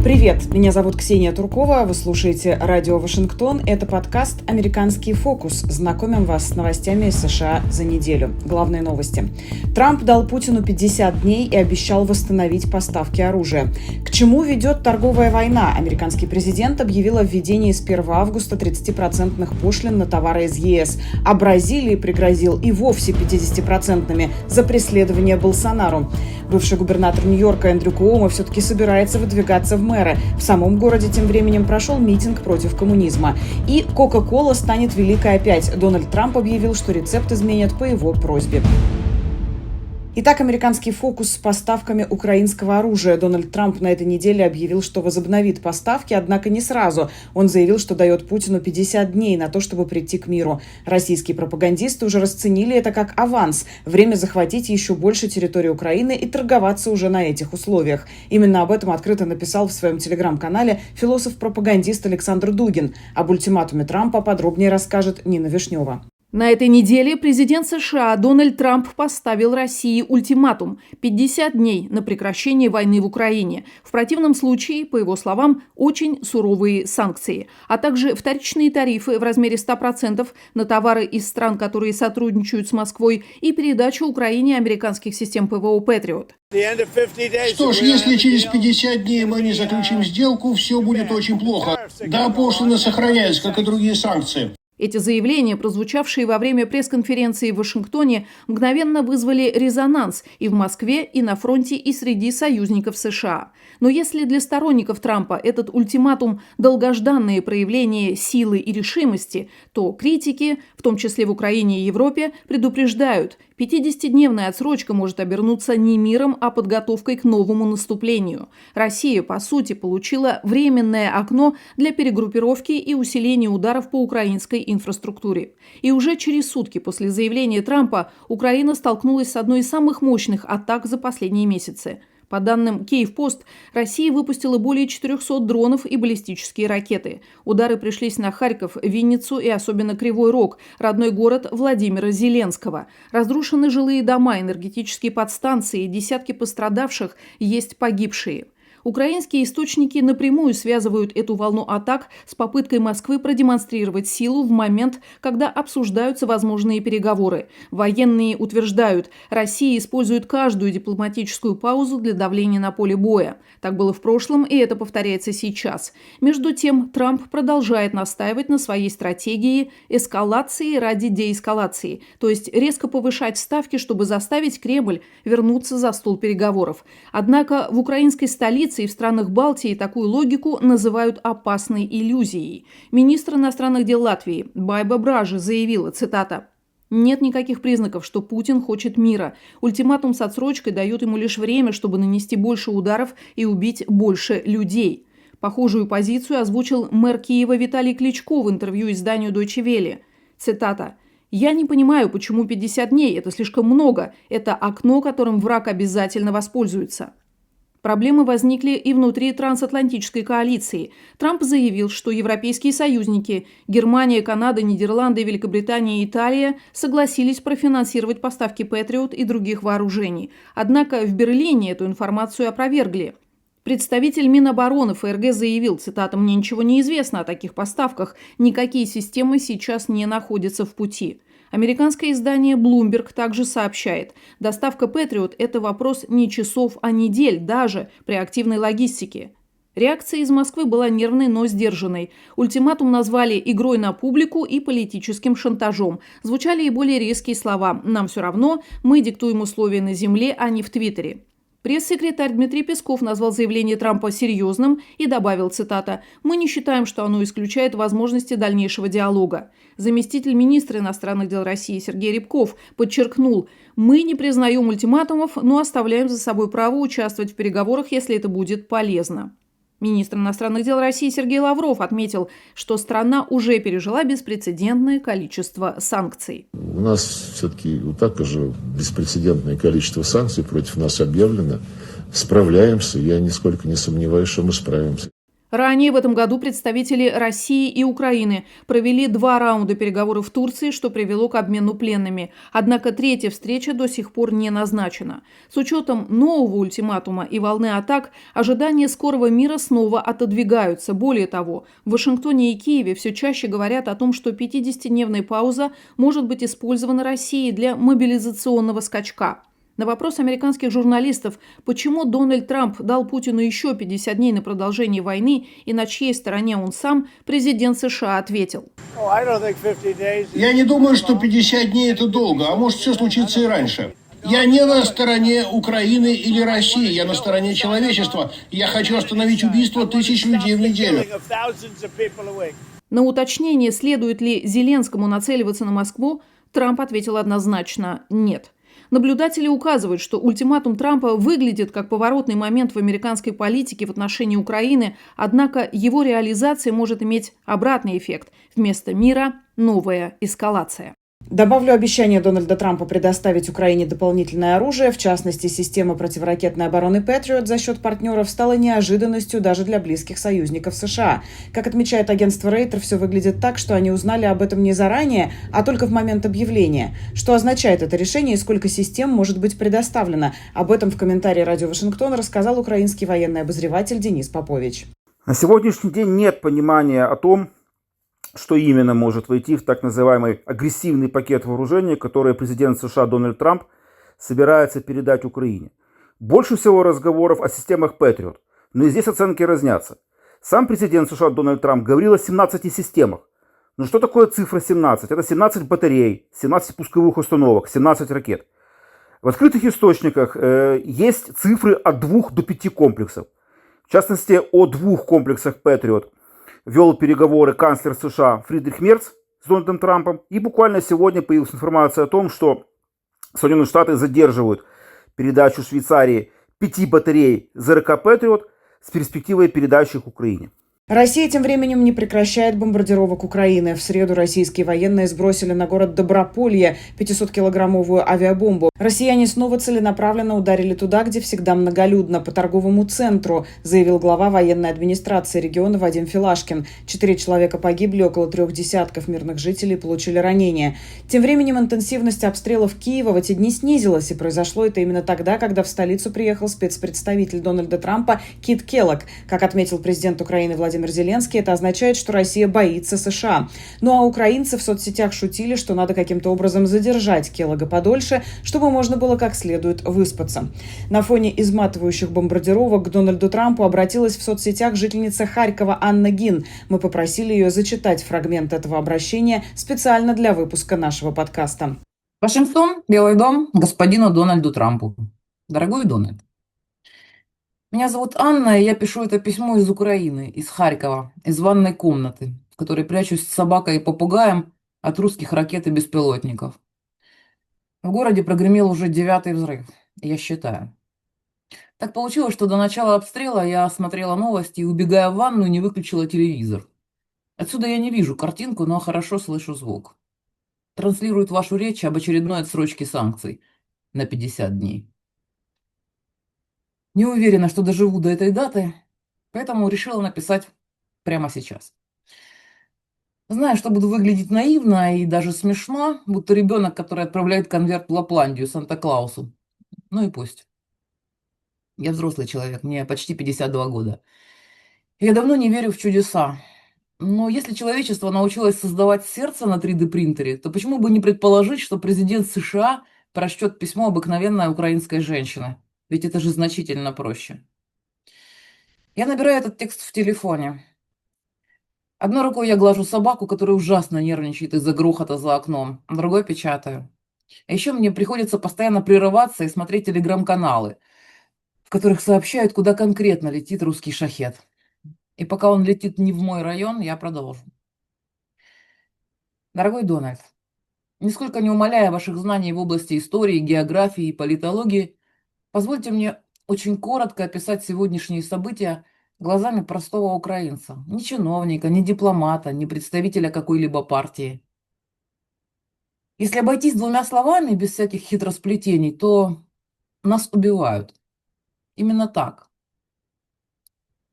Привет, меня зовут Ксения Туркова, вы слушаете Радио Вашингтон. Это подкаст «Американский фокус». Знакомим вас с новостями из США за неделю. Главные новости. Трамп дал Путину 50 дней и обещал восстановить поставки оружия. К чему ведет торговая война? Американский президент объявил о введении с 1 августа 30% пошлин на товары из ЕС. А Бразилии пригрозил и вовсе 50% за преследование Болсонару. Бывший губернатор Нью-Йорка Эндрю Куомо все-таки собирается выдвигаться в мэры. В самом городе тем временем прошел митинг против коммунизма. И Кока-кола станет великой опять. Дональд Трамп объявил, что рецепт изменят по его просьбе. Итак, американский фокус с поставками украинского оружия. Дональд Трамп на этой неделе объявил, что возобновит поставки, однако не сразу. Он заявил, что дает Путину 50 дней на то, чтобы прийти к миру. Российские пропагандисты уже расценили это как аванс. Время захватить еще больше территории Украины и торговаться уже на этих условиях. Именно об этом открыто написал в своем телеграм-канале философ-пропагандист Александр Дугин. Об ультиматуме Трампа подробнее расскажет Нина Вишнева. На этой неделе президент США Дональд Трамп поставил России ультиматум – 50 дней на прекращение войны в Украине. В противном случае, по его словам, очень суровые санкции, а также вторичные тарифы в размере 100% на товары из стран, которые сотрудничают с Москвой, и передачу Украине американских систем ПВО «Патриот». Что ж, если через 50 дней мы не заключим сделку, все будет очень плохо. Да, пошлина сохраняется, как и другие санкции. Эти заявления, прозвучавшие во время пресс-конференции в Вашингтоне, мгновенно вызвали резонанс и в Москве, и на фронте, и среди союзников США. Но если для сторонников Трампа этот ультиматум – долгожданное проявление силы и решимости, то критики, в том числе в Украине и Европе, предупреждают – 50-дневная отсрочка может обернуться не миром, а подготовкой к новому наступлению. Россия, по сути, получила временное окно для перегруппировки и усиления ударов по украинской инфраструктуре. И уже через сутки после заявления Трампа Украина столкнулась с одной из самых мощных атак за последние месяцы. По данным Киевпост, Россия выпустила более 400 дронов и баллистические ракеты. Удары пришлись на Харьков, Винницу и особенно Кривой Рог, родной город Владимира Зеленского. Разрушены жилые дома, энергетические подстанции, десятки пострадавших, есть погибшие. Украинские источники напрямую связывают эту волну атак с попыткой Москвы продемонстрировать силу в момент, когда обсуждаются возможные переговоры. Военные утверждают, Россия использует каждую дипломатическую паузу для давления на поле боя. Так было в прошлом, и это повторяется сейчас. Между тем, Трамп продолжает настаивать на своей стратегии эскалации ради деэскалации, то есть резко повышать ставки, чтобы заставить Кремль вернуться за стол переговоров. Однако в украинской столице и в странах Балтии такую логику называют опасной иллюзией. Министр иностранных дел Латвии Байба Бража заявила, цитата: «Нет никаких признаков, что Путин хочет мира. Ультиматум с отсрочкой дает ему лишь время, чтобы нанести больше ударов и убить больше людей». Похожую позицию озвучил мэр Киева Виталий Кличко в интервью изданию Deutsche Welle. Цитата: «Я не понимаю, почему 50 дней – это слишком много. Это окно, которым враг обязательно воспользуется». Проблемы возникли и внутри трансатлантической коалиции. Трамп заявил, что европейские союзники – Германия, Канада, Нидерланды, Великобритания и Италия – согласились профинансировать поставки «Патриот» и других вооружений. Однако в Берлине эту информацию опровергли. Представитель Минобороны ФРГ заявил, цитата: «Мне ничего не известно о таких поставках. Никакие системы сейчас не находятся в пути». Американское издание Bloomberg также сообщает, доставка «Патриот» – это вопрос не часов, а недель, даже при активной логистике. Реакция из Москвы была нервной, но сдержанной. Ультиматум назвали игрой на публику и политическим шантажом. Звучали и более резкие слова: «Нам все равно, мы диктуем условия на земле, а не в Твиттере». Пресс-секретарь Дмитрий Песков назвал заявление Трампа серьезным и добавил, цитата: «Мы не считаем, что оно исключает возможности дальнейшего диалога». Заместитель министра иностранных дел России Сергей Рябков подчеркнул: «Мы не признаем ультиматумов, но оставляем за собой право участвовать в переговорах, если это будет полезно». Министр иностранных дел России Сергей Лавров отметил, что страна уже пережила беспрецедентное количество санкций. У нас все-таки вот так же беспрецедентное количество санкций против нас объявлено. Справляемся, я нисколько не сомневаюсь, что мы справимся. Ранее в этом году представители России и Украины провели 2 раунда переговоров в Турции, что привело к обмену пленными. Однако третья встреча до сих пор не назначена. С учетом нового ультиматума и волны атак, ожидания скорого мира снова отодвигаются. Более того, в Вашингтоне и Киеве все чаще говорят о том, что 50-дневная пауза может быть использована Россией для мобилизационного скачка. На вопрос американских журналистов, почему Дональд Трамп дал Путину еще 50 дней на продолжение войны и на чьей стороне он сам, президент США ответил. Я не думаю, что 50 дней это долго, а может все случится и раньше. Я не на стороне Украины или России, я на стороне человечества. Я хочу остановить убийство тысяч людей в неделю. На уточнение, следует ли Зеленскому нацеливаться на Москву, Трамп ответил однозначно «нет». Наблюдатели указывают, что ультиматум Трампа выглядит как поворотный момент в американской политике в отношении Украины, однако его реализация может иметь обратный эффект. Вместо мира – новая эскалация. Добавлю обещание Дональда Трампа предоставить Украине дополнительное оружие, в частности, система противоракетной обороны «Патриот» за счет партнеров стала неожиданностью даже для близких союзников США. Как отмечает агентство Рейтер, все выглядит так, что они узнали об этом не заранее, а только в момент объявления. Что означает это решение и сколько систем может быть предоставлено? Об этом в комментарии «Радио Вашингтон» рассказал украинский военный обозреватель Денис Попович. На сегодняшний день нет понимания о том, что именно может войти в так называемый агрессивный пакет вооружений, который президент США Дональд Трамп собирается передать Украине. Больше всего разговоров о системах Патриот, но и здесь оценки разнятся. Сам президент США Дональд Трамп говорил о 17 системах. Но что такое цифра 17? Это 17 батарей, 17 пусковых установок, 17 ракет. В открытых источниках есть цифры от 2 до 5 комплексов. В частности, о 2 комплексах Патриот вел переговоры канцлер США Фридрих Мерц с Дональдом Трампом. И буквально сегодня появилась информация о том, что Соединенные Штаты задерживают передачу Швейцарии 5 батарей ЗРК «Патриот» с перспективой передачи их Украине. Россия тем временем не прекращает бомбардировок Украины. В среду российские военные сбросили на город Доброполье 500-килограммовую авиабомбу. Россияне снова целенаправленно ударили туда, где всегда многолюдно, по торговому центру, заявил глава военной администрации региона Вадим Филашкин. 4 человека погибли, около 3 десятков мирных жителей получили ранения. Тем временем интенсивность обстрелов Киева в эти дни снизилась, и произошло это именно тогда, когда в столицу приехал спецпредставитель Дональда Трампа Кит Келлог. Как отметил президент Украины Владимир Зеленский, это означает, что Россия боится США. Ну а украинцы в соцсетях шутили, что надо каким-то образом задержать Келлога подольше, чтобы можно было как следует выспаться. На фоне изматывающих бомбардировок к Дональду Трампу обратилась в соцсетях жительница Харькова Анна Гин. Мы попросили ее зачитать фрагмент этого обращения специально для выпуска нашего подкаста. Вашингтон, Белый дом, господину Дональду Трампу. Дорогой Дональд, меня зовут Анна, и я пишу это письмо из Украины, из Харькова, из ванной комнаты, в которой прячусь с собакой и попугаем от русских ракет и беспилотников. В городе прогремел уже 9-й взрыв, я считаю. Так получилось, что до начала обстрела я смотрела новости и, убегая в ванну, не выключила телевизор. Отсюда я не вижу картинку, но хорошо слышу звук. Транслирует вашу речь об очередной отсрочке санкций на 50 дней. Не уверена, что доживу до этой даты, поэтому решила написать прямо сейчас. Знаю, что буду выглядеть наивно и даже смешно, будто ребенок, который отправляет конверт в Лапландию Санта-Клаусу. Ну и пусть. Я взрослый человек, мне почти 52 года. Я давно не верю в чудеса. Но если человечество научилось создавать сердце на 3D-принтере, то почему бы не предположить, что президент США прочтет письмо обыкновенной украинской женщины? Ведь это же значительно проще. Я набираю этот текст в телефоне. Одной рукой я глажу собаку, которая ужасно нервничает из-за грохота за окном, а другой печатаю. А еще мне приходится постоянно прерываться и смотреть телеграм-каналы, в которых сообщают, куда конкретно летит русский шахед. И пока он летит не в мой район, я продолжу. Дорогой Дональд, нисколько не умаляя ваших знаний в области истории, географии и политологии, позвольте мне очень коротко описать сегодняшние события глазами простого украинца. Ни чиновника, ни дипломата, ни представителя какой-либо партии. Если обойтись 2 словами, без всяких хитросплетений, то нас убивают. Именно так.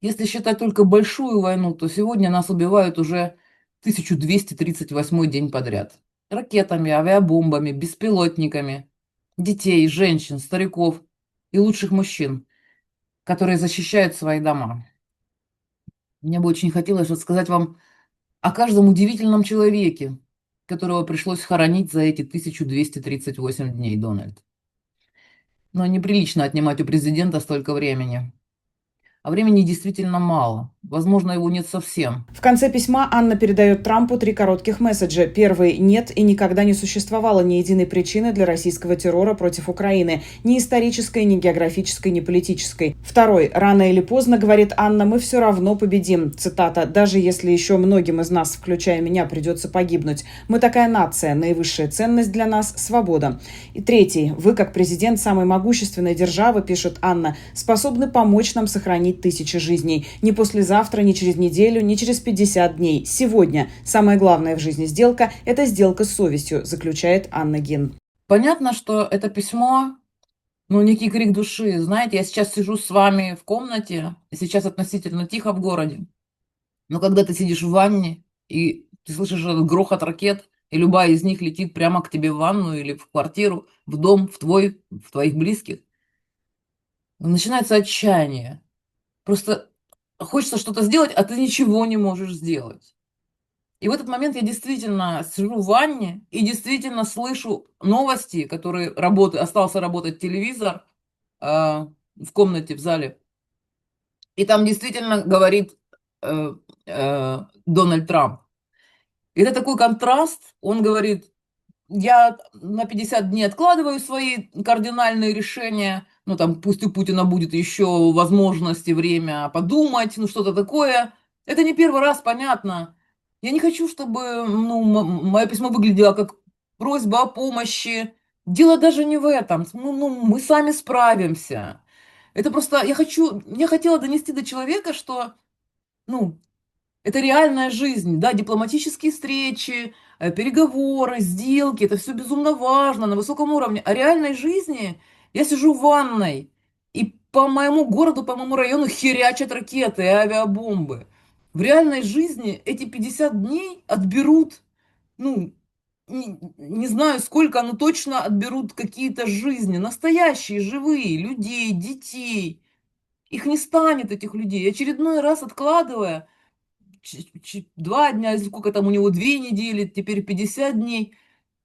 Если считать только большую войну, то сегодня нас убивают уже 1238 день подряд. Ракетами, авиабомбами, беспилотниками, детей, женщин, стариков и лучших мужчин, которые защищают свои дома. Мне бы очень хотелось рассказать вам о каждом удивительном человеке, которого пришлось хоронить за эти 1238 дней, Дональд. Но неприлично отнимать у президента столько времени. А времени действительно мало. Возможно, его нет совсем. В конце письма Анна передает Трампу 3 коротких месседжа. Первый – нет и никогда не существовало ни единой причины для российского террора против Украины. Ни исторической, ни географической, ни политической. Второй – рано или поздно, говорит Анна, мы все равно победим. Цитата. Даже если еще многим из нас, включая меня, придется погибнуть. Мы такая нация. Наивысшая ценность для нас – свобода. И третий – вы, как президент самой могущественной державы, пишет Анна, способны помочь нам сохранить тысячи жизней. Не послезавтра, не через неделю, не через 50 дней. Сегодня. Самое главное в жизни сделка – это сделка с совестью, заключает Анна Гин. Понятно, что это письмо, некий крик души. Знаете, я сейчас сижу с вами в комнате, и сейчас относительно тихо в городе. Но когда ты сидишь в ванне, и ты слышишь этот грохот ракет, и любая из них летит прямо к тебе в ванну или в квартиру, в дом, в твоих близких, начинается отчаяние. Просто хочется что-то сделать, а ты ничего не можешь сделать. И в этот момент я действительно сижу в ванне и действительно слышу новости, которые остался работать телевизор в комнате, в зале. И там действительно говорит Дональд Трамп. И это такой контраст. Он говорит, я на 50 дней откладываю свои кардинальные решения, пусть у Путина будет еще возможность и время подумать, что-то такое. Это не первый раз, понятно. Я не хочу, чтобы мое письмо выглядело как просьба о помощи. Дело даже не в этом. Мы сами справимся. Это просто я хотела донести до человека, что это реальная жизнь, да, дипломатические встречи, переговоры, сделки, это все безумно важно, на высоком уровне. А реальной жизни я сижу в ванной, и по моему городу, по моему району херячат ракеты и авиабомбы. В реальной жизни эти 50 дней отберут, не знаю сколько, но точно отберут какие-то жизни, настоящие, живые, людей, детей. Их не станет, этих людей. Очередной раз откладывая 2 дня, сколько там у него, 2 недели, теперь 50 дней.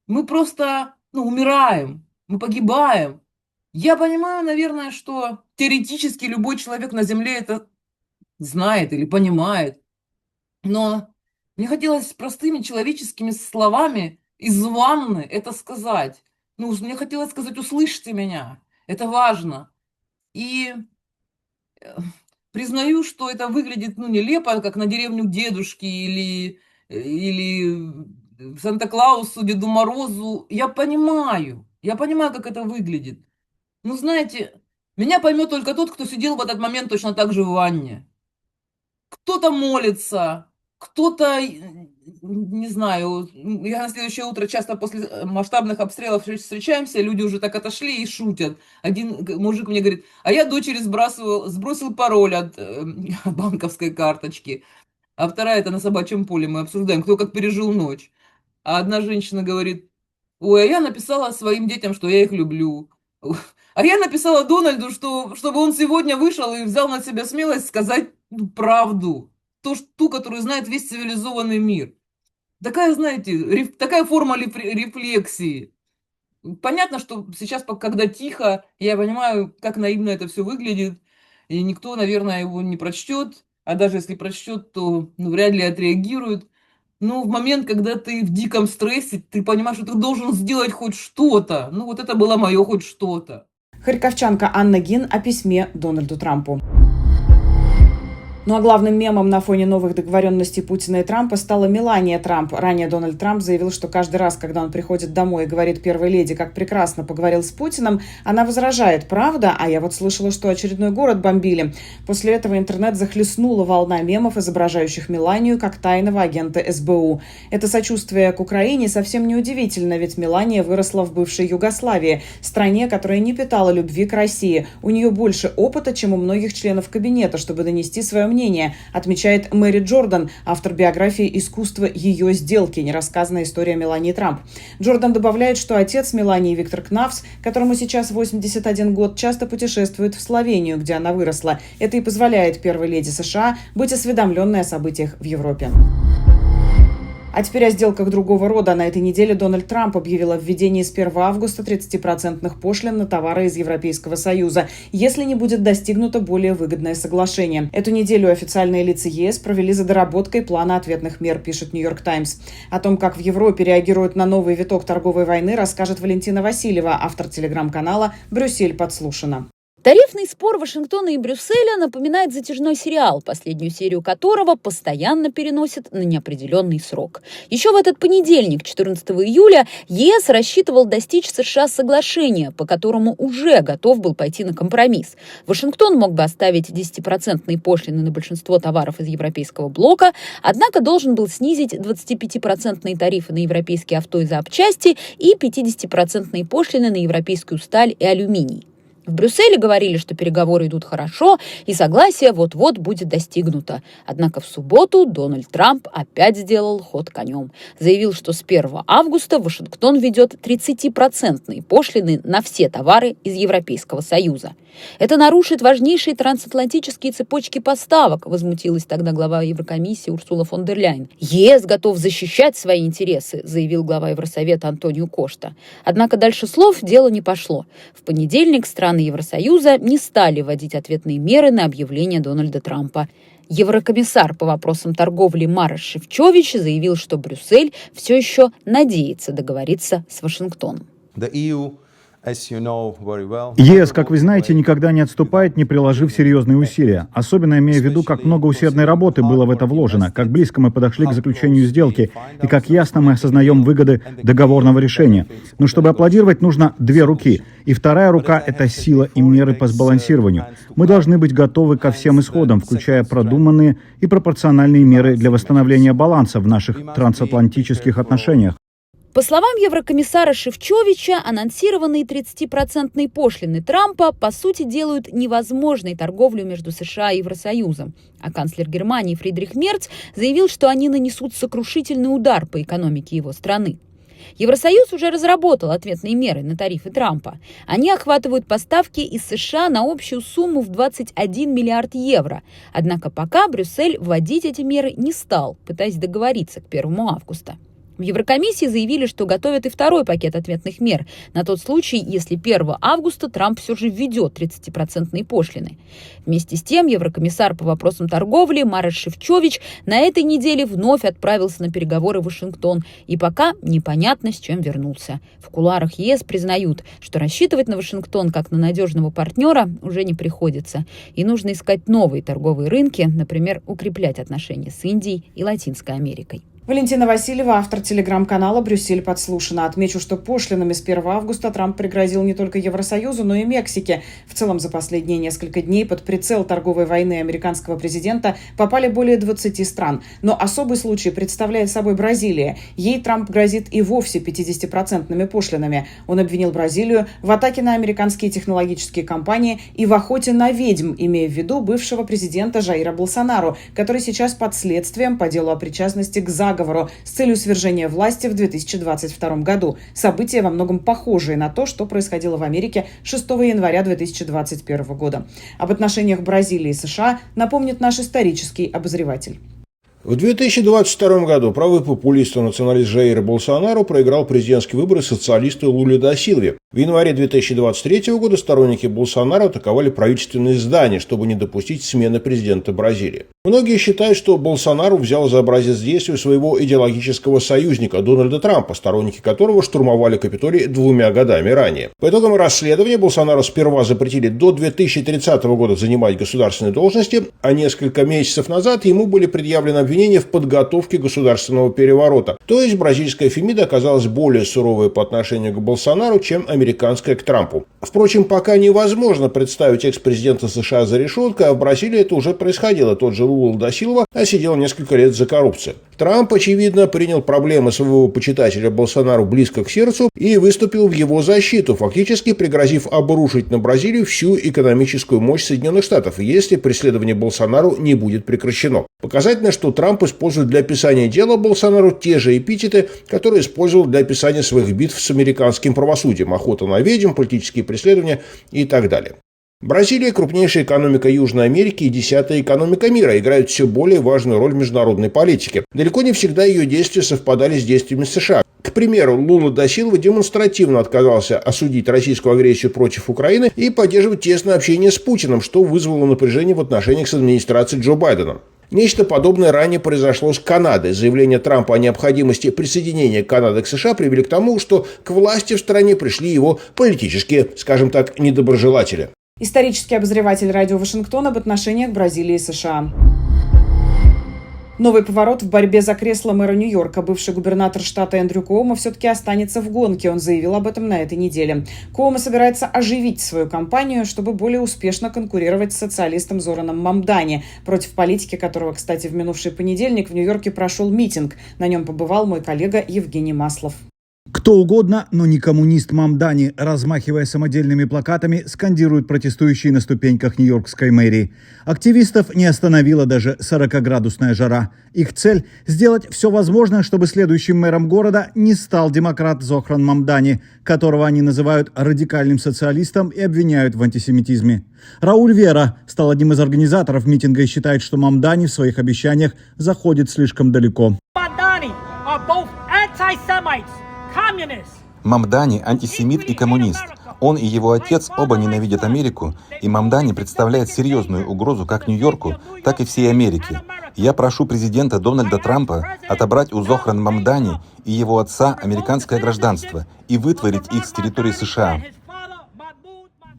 Мы просто, умираем, мы погибаем. Я понимаю, наверное, что теоретически любой человек на Земле это знает или понимает. Но мне хотелось простыми человеческими словами из ванны это сказать. Мне хотелось сказать, услышьте меня, это важно. И признаю, что это выглядит, нелепо, как на деревню к дедушке или Санта-Клаусу, Деду Морозу. Я понимаю, как это выглядит. Знаете, меня поймет только тот, кто сидел в этот момент точно так же в ванне. Кто-то молится, кто-то, не знаю, я на следующее утро часто после масштабных обстрелов встречаемся, люди уже так отошли и шутят. Один мужик мне говорит, а я дочери сбросил пароль от банковской карточки. А вторая это на собачьем поле, мы обсуждаем, кто как пережил ночь. А одна женщина говорит, ой, а я написала своим детям, что я их люблю. А я написала Дональду, чтобы он сегодня вышел и взял на себя смелость сказать правду. Ту, которую знает весь цивилизованный мир. Такая, знаете, такая форма рефлексии. Понятно, что сейчас, когда тихо, я понимаю, как наивно это все выглядит. И никто, наверное, его не прочтет. А даже если прочтет, то вряд ли отреагирует. Но в момент, когда ты в диком стрессе, ты понимаешь, что ты должен сделать хоть что-то. Вот это было мое хоть что-то. Харьковчанка Анна Гин о письме Дональду Трампу. Ну а главным мемом на фоне новых договоренностей Путина и Трампа стала Мелания Трамп. Ранее Дональд Трамп заявил, что каждый раз, когда он приходит домой и говорит первой леди, как прекрасно поговорил с Путиным, она возражает: правда? А я вот слышала, что очередной город бомбили. После этого интернет захлестнула волна мемов, изображающих Меланию как тайного агента СБУ. Это сочувствие к Украине совсем неудивительно, ведь Мелания выросла в бывшей Югославии, стране, которая не питала любви к России. У нее больше опыта, чем у многих членов кабинета, чтобы донести свое мнение, отмечает Мэри Джордан, автор биографии «Искусство ее сделки. Нерассказанная история Мелании Трамп». Джордан добавляет, что отец Мелании, Виктор Кнавс, которому сейчас 81 год, часто путешествует в Словению, где она выросла. Это и позволяет первой леди США быть осведомленной о событиях в Европе. А теперь о сделках другого рода. На этой неделе Дональд Трамп объявил о введении с 1 августа 30% пошлин на товары из Европейского Союза, если не будет достигнуто более выгодное соглашение. Эту неделю официальные лица ЕС провели за доработкой плана ответных мер, пишет «Нью-Йорк Таймс». О том, как в Европе реагируют на новый виток торговой войны, расскажет Валентина Васильева, автор телеграм-канала «Брюссель подслушано». Тарифный спор Вашингтона и Брюсселя напоминает затяжной сериал, последнюю серию которого постоянно переносят на неопределенный срок. Еще в этот понедельник, 14 июля, ЕС рассчитывал достичь США соглашения, по которому уже готов был пойти на компромисс. Вашингтон мог бы оставить 10% пошлины на большинство товаров из европейского блока, однако должен был снизить 25% тарифы на европейские авто и запчасти и 50% пошлины на европейскую сталь и алюминий. В Брюсселе говорили, что переговоры идут хорошо и согласие вот-вот будет достигнуто. Однако в субботу Дональд Трамп опять сделал ход конем. Заявил, что с 1 августа Вашингтон ведет 30% пошлины на все товары из Европейского Союза. Это нарушит важнейшие трансатлантические цепочки поставок, возмутилась тогда глава Еврокомиссии Урсула фон дер Ляйен. ЕС готов защищать свои интересы, заявил глава Евросовета Антонио Кошта. Однако дальше слов дело не пошло. В понедельник страны Евросоюза не стали вводить ответные меры на объявление Дональда Трампа. Еврокомиссар по вопросам торговли Марош Шефчович заявил, что Брюссель все еще надеется договориться с Вашингтоном. ЕС, как вы знаете, никогда не отступает, не приложив серьезные усилия. Особенно имея в виду, как много усердной работы было в это вложено, как близко мы подошли к заключению сделки и как ясно мы осознаем выгоды договорного решения. Но чтобы аплодировать, нужно две руки. И вторая рука — это сила и меры по сбалансированию. Мы должны быть готовы ко всем исходам, включая продуманные и пропорциональные меры для восстановления баланса в наших трансатлантических отношениях. По словам еврокомиссара Шефчовича, анонсированные 30% пошлины Трампа по сути делают невозможной торговлю между США и Евросоюзом. А канцлер Германии Фридрих Мерц заявил, что они нанесут сокрушительный удар по экономике его страны. Евросоюз уже разработал ответные меры на тарифы Трампа. Они охватывают поставки из США на общую сумму в 21 миллиард евро. Однако пока Брюссель вводить эти меры не стал, пытаясь договориться к 1 августа. В Еврокомиссии заявили, что готовят и второй пакет ответных мер на тот случай, если 1 августа Трамп все же введет 30% пошлины. Вместе с тем, еврокомиссар по вопросам торговли Марош Шефчович на этой неделе вновь отправился на переговоры в Вашингтон и пока непонятно, с чем вернулся. В кулуарах ЕС признают, что рассчитывать на Вашингтон как на надежного партнера уже не приходится. И нужно искать новые торговые рынки, например, укреплять отношения с Индией и Латинской Америкой. Валентина Васильева, автор телеграм-канала «Брюссель подслушано». Отмечу, что пошлинами с 1 августа Трамп пригрозил не только Евросоюзу, но и Мексике. В целом, за последние несколько дней под прицел торговой войны американского президента попали более 20 стран. Но особый случай представляет собой Бразилия. Ей Трамп грозит и вовсе 50% пошлинами. Он обвинил Бразилию в атаке на американские технологические компании и в охоте на ведьм, имея в виду бывшего президента Жаира Болсонару, который сейчас под следствием по делу о причастности к заговору с целью свержения власти в 2022 году. События во многом похожие на то, что происходило в Америке 6 января 2021 года. Об отношениях Бразилии и США напомнит наш исторический обозреватель. В 2022 году правый популист и националист Жаир Болсонару проиграл президентские выборы социалисту Луле да Силве. В январе 2023 года сторонники Болсонару атаковали правительственные здания, чтобы не допустить смены президента Бразилии. В Многие считают, что Болсонару взял за образец действия своего идеологического союзника Дональда Трампа, сторонники которого штурмовали Капитолий 2 годами ранее. По итогам расследования Болсонару сперва запретили до 2030 года занимать государственные должности, а несколько месяцев назад ему были предъявлены обвинения в подготовке государственного переворота. То есть бразильская Фемида оказалась более суровой по отношению к Болсонару, чем американская к Трампу. Впрочем, пока невозможно представить экс-президента США за решеткой, а в Бразилии это уже происходило. Тот же Лула да Силва сидел несколько лет за коррупцию. Трамп, очевидно, принял проблемы своего почитателя Болсонару близко к сердцу и выступил в его защиту, фактически пригрозив обрушить на Бразилию всю экономическую мощь Соединенных Штатов, если преследование Болсонару не будет прекращено. Показательно, что Трамп использует для описания дела Болсонару те же эпитеты, которые использовал для описания своих битв с американским правосудием: охота на ведьм, политические преследования и так далее. Бразилия, крупнейшая экономика Южной Америки и 10-я экономика мира, играет все более важную роль в международной политике. Далеко не всегда ее действия совпадали с действиями США. К примеру, Лула да Силва демонстративно отказался осудить российскую агрессию против Украины и поддерживать тесное общение с Путиным, что вызвало напряжение в отношениях с администрацией Джо Байдена. Нечто подобное ранее произошло с Канадой. Заявление Трампа о необходимости присоединения Канады к США привели к тому, что к власти в стране пришли его политические, скажем так, недоброжелатели. Исторический обозреватель радио Вашингтон об отношениях Бразилии и США. Новый поворот в борьбе за кресло мэра Нью-Йорка. Бывший губернатор штата Эндрю Куомо все-таки останется в гонке. Он заявил об этом на этой неделе. Куомо собирается оживить свою кампанию, чтобы более успешно конкурировать с социалистом Зораном Мамдани, против политики которого, кстати, в минувший понедельник в Нью-Йорке прошел митинг. На нем побывал мой коллега Евгений Маслов. Кто угодно, но не коммунист Мамдани, размахивая самодельными плакатами, скандируют протестующие на ступеньках нью-йоркской мэрии. Активистов не остановила даже 40-градусная жара. Их цель – сделать все возможное, чтобы следующим мэром города не стал демократ Зохран Мамдани, которого они называют радикальным социалистом и обвиняют в антисемитизме. Рауль Вера стал одним из организаторов митинга и считает, что Мамдани в своих обещаниях заходит слишком далеко. Мамдани – антисемит и коммунист. Он и его отец оба ненавидят Америку, и Мамдани представляет серьезную угрозу как Нью-Йорку, так и всей Америке. Я прошу президента Дональда Трампа отобрать у Зохран Мамдани и его отца американское гражданство и вытворить их с территории США.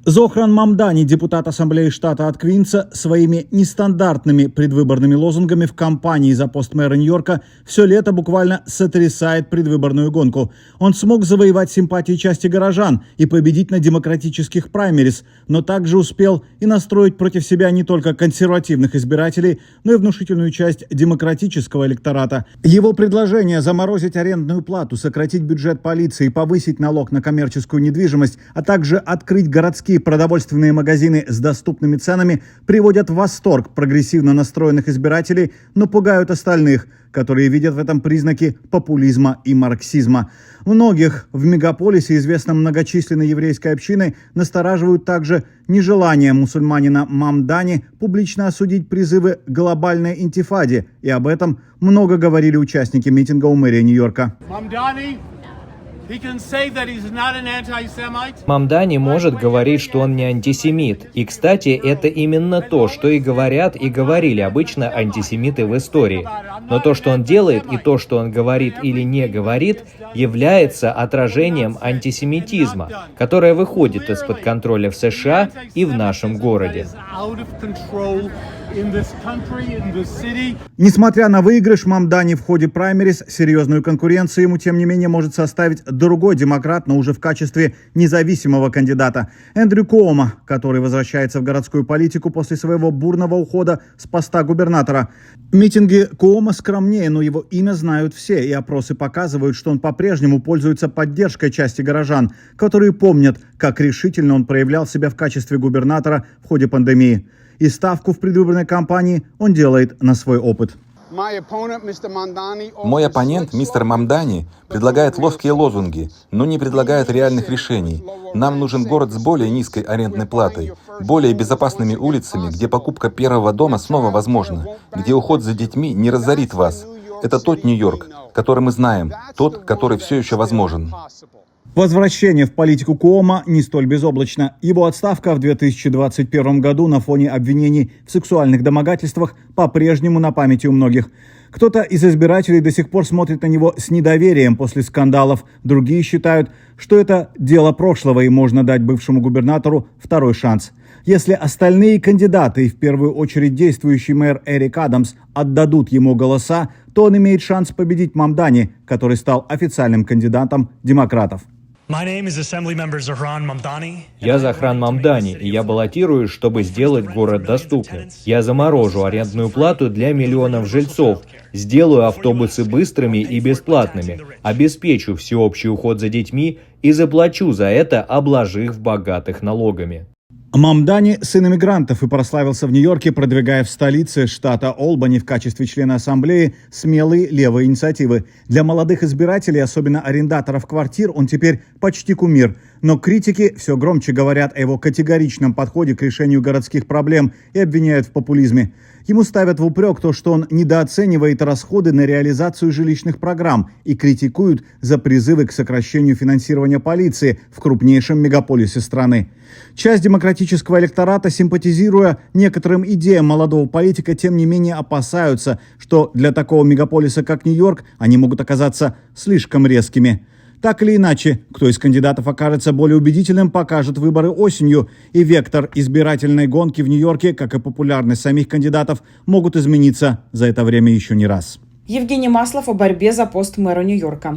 Зохран Мамдани, депутат Ассамблеи штата от Квинса, своими нестандартными предвыборными лозунгами в кампании за пост мэра Нью-Йорка все лето буквально сотрясает предвыборную гонку. Он смог завоевать симпатии части горожан и победить на демократических праймерис, но также успел и настроить против себя не только консервативных избирателей, но и внушительную часть демократического электората. Его предложение заморозить арендную плату, сократить бюджет полиции, повысить налог на коммерческую недвижимость, а также открыть городские продовольственные магазины с доступными ценами приводят в восторг прогрессивно настроенных избирателей, но пугают остальных, которые видят в этом признаки популизма и марксизма. Многих в мегаполисе, известном многочисленной еврейской общиной, настораживают также нежелание мусульманина Мамдани публично осудить призывы к глобальной интифаде, и об этом много говорили участники митинга у мэрии Нью-Йорка. Мамдани может говорить, что он не антисемит. И, кстати, это именно то, что и говорят, и говорили обычно антисемиты в истории. Но то, что он делает, и то, что он говорит или не говорит, является отражением антисемитизма, которое выходит из-под контроля в США и в нашем городе. Несмотря на выигрыш Мамдани в ходе праймерис, серьезную конкуренцию ему, тем не менее, может составить другой демократ, но уже в качестве независимого кандидата. Эндрю Куомо, который возвращается в городскую политику после своего бурного ухода с поста губернатора. Митинги Куомо скромнее, но его имя знают все, и опросы показывают, что он по-прежнему пользуется поддержкой части горожан, которые помнят, как решительно он проявлял себя в качестве губернатора в ходе пандемии. И ставку в предвыборной кампании он делает на свой опыт. Мой оппонент, мистер Мамдани, предлагает ловкие лозунги, но не предлагает реальных решений. Нам нужен город с более низкой арендной платой, более безопасными улицами, где покупка первого дома снова возможна, где уход за детьми не разорит вас. Это тот Нью-Йорк, который мы знаем, тот, который все еще возможен. Возвращение в политику Куомо не столь безоблачно. Его отставка в 2021 году на фоне обвинений в сексуальных домогательствах по-прежнему на памяти у многих. Кто-то из избирателей до сих пор смотрит на него с недоверием после скандалов. Другие считают, что это дело прошлого и можно дать бывшему губернатору второй шанс. Если остальные кандидаты, и в первую очередь действующий мэр Эрик Адамс, отдадут ему голоса, то он имеет шанс победить Мамдани, который стал официальным кандидатом демократов. Я Захран Мамдани, и я баллотируюсь, чтобы сделать город доступным. Я заморожу арендную плату для миллионов жильцов, сделаю автобусы быстрыми и бесплатными, обеспечу всеобщий уход за детьми и заплачу за это, обложив богатых налогами. Мамдани – сын иммигрантов и прославился в Нью-Йорке, продвигая в столице штата Олбани в качестве члена ассамблеи смелые левые инициативы. Для молодых избирателей, особенно арендаторов квартир, он теперь почти кумир. Но критики все громче говорят о его категоричном подходе к решению городских проблем и обвиняют в популизме. Ему ставят в упрек то, что он недооценивает расходы на реализацию жилищных программ и критикуют за призывы к сокращению финансирования полиции в крупнейшем мегаполисе страны. Часть демократического электората, симпатизируя некоторым идеям молодого политика, тем не менее опасаются, что для такого мегаполиса, как Нью-Йорк, они могут оказаться слишком резкими. Так или иначе, кто из кандидатов окажется более убедительным, покажет выборы осенью, и вектор избирательной гонки в Нью-Йорке, как и популярность самих кандидатов, могут измениться за это время еще не раз. Евгений Маслов о борьбе за пост мэра Нью-Йорка.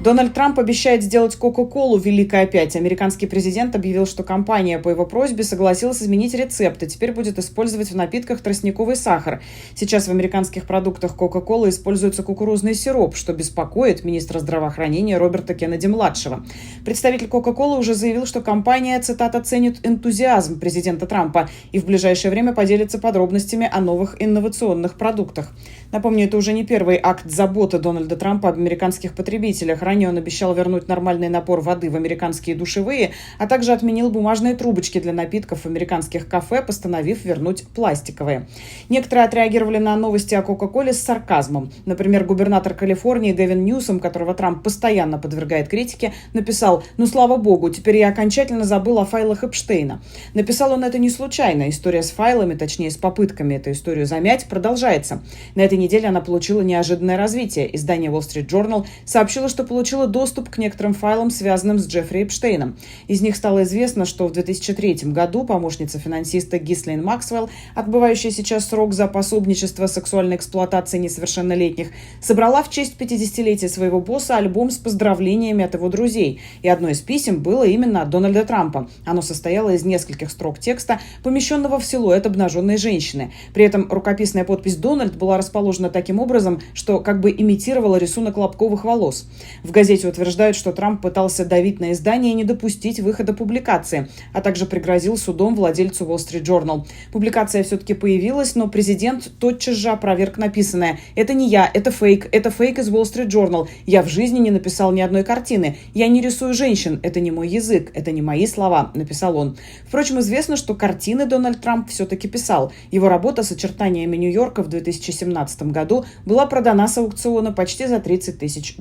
Дональд Трамп обещает сделать Кока-Колу великой опять. Американский президент объявил, что компания по его просьбе согласилась изменить рецепт и теперь будет использовать в напитках тростниковый сахар. Сейчас в американских продуктах Кока-Колы используется кукурузный сироп, что беспокоит министра здравоохранения Роберта Кеннеди-младшего. Представитель Кока-Колы уже заявил, что компания, цитата, ценит энтузиазм президента Трампа и в ближайшее время поделится подробностями о новых инновационных продуктах. Напомню, это уже не первый акт заботы Дональда Трампа об американских потребителях. Ранее он обещал вернуть нормальный напор воды в американские душевые, а также отменил бумажные трубочки для напитков в американских кафе, постановив вернуть пластиковые. Некоторые отреагировали на новости о Кока-Коле с сарказмом. Например, губернатор Калифорнии Гэвин Ньюсом, которого Трамп постоянно подвергает критике, написал: «Ну, слава богу, теперь я окончательно забыл о файлах Эпштейна». Написал он это не случайно. История с файлами, точнее с попытками эту историю замять, продолжается. На этой неделе она получила неожиданное развитие. Издание Wall Street Journal сообщило, что получила доступ к некоторым файлам, связанным с Джеффри Эпштейном. Из них стало известно, что в 2003 году помощница финансиста Гислейн Максвелл, отбывающая сейчас срок за пособничество сексуальной эксплуатации несовершеннолетних, собрала в честь 50-летия своего босса альбом с поздравлениями от его друзей. И одно из писем было именно от Дональда Трампа. Оно состояло из нескольких строк текста, помещенного в силуэт обнаженной женщины. При этом рукописная подпись «Дональд» была расположена таким образом, что как бы имитировала рисунок лобковых волос. В газете утверждают, что Трамп пытался давить на издание и не допустить выхода публикации, а также пригрозил судом владельцу Wall Street Journal. Публикация все-таки появилась, но президент тотчас же опроверг написанное. «Это не я, это фейк из Wall Street Journal. Я в жизни не написал ни одной картины. Я не рисую женщин, это не мой язык, это не мои слова», написал он. Впрочем, известно, что картины Дональд Трамп все-таки писал. Его работа с очертаниями Нью-Йорка в 2017 году была продана с аукциона почти за $30 тысяч.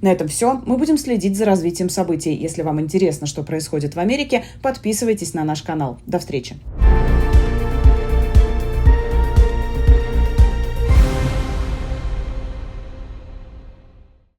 На этом все. Мы будем следить за развитием событий. Если вам интересно, что происходит в Америке, подписывайтесь на наш канал. До встречи.